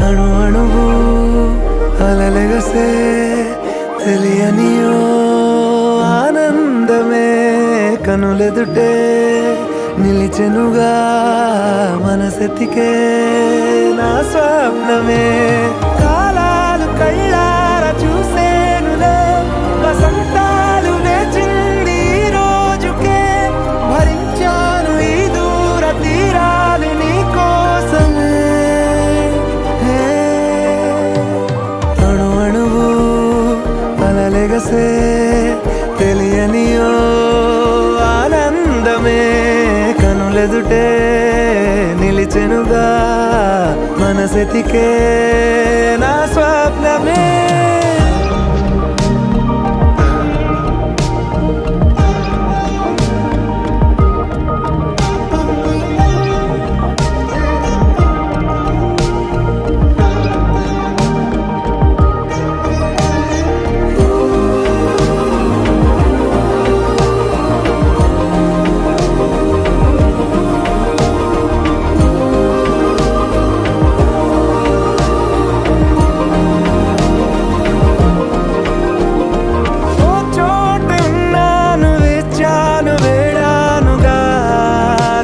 అణు అణువు అలలెగసే తెలియనియో ఆనందమే కనులెదుటే నిలిచెనుగా మనసెతికే నా స్వప్నమే కాలాలు కళ్ళార చూసేనులే వసంతాలు వేచింది ఈ రోజుకే భరించాను ఈ దూర తీరాలు నీ కోసమే అణు అణువు అలలెగసే తెలియనియో ఆనందమే కనులెదుటే నిలిచెనుగా మనసెతికే నా స్వప్నమే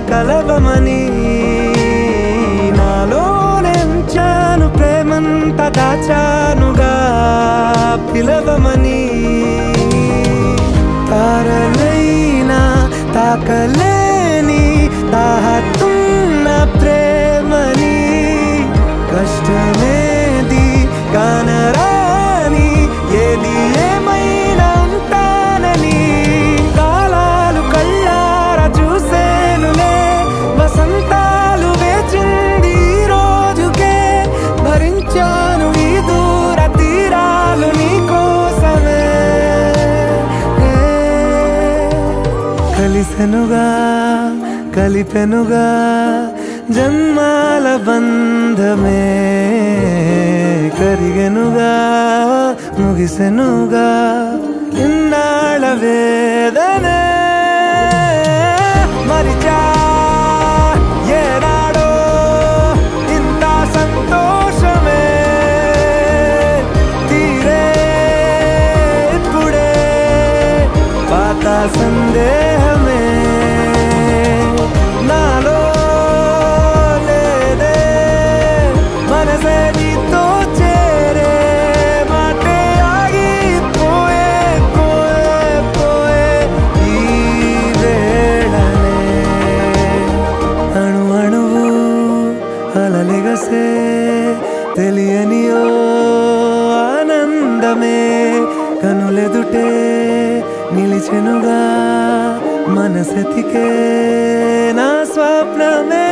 కలవమని నాలోనెంచాను ప్రేమంత దాచానుగా పిలవమని తారలైనా తాకలేని తాహతున్న ప్రేమని కష్టమేది కానరాని ఏది ఏమైనా ఉంటానని కాలాలు కళ్ళార చూసేనులే వసంతాలు వేచింది ఈ రోజుకే భరించాను ఈ దూర తీరాలు నీ కోసమే కలిసెనుగా కలిపెనుగా జన్మాల బంధమే కరిగెనుగా ముగిసెనుగా ఇన్నాళ్ళ వేదనే మరిచా ఏనాడో ఇంత సంతోషమే తీరే ఇప్పుడే పాత సందేహమే నాలో లేదే మనసే నీతో చేరే మాటే ఆగిపోయే పోయే పోయే ఈ వేళనే అణు అణువు అలలెగసే తెలియనియో ఆనందమే కనులెదుటే నిలిచెనుగా మనసెతికే నా స్వప్నమే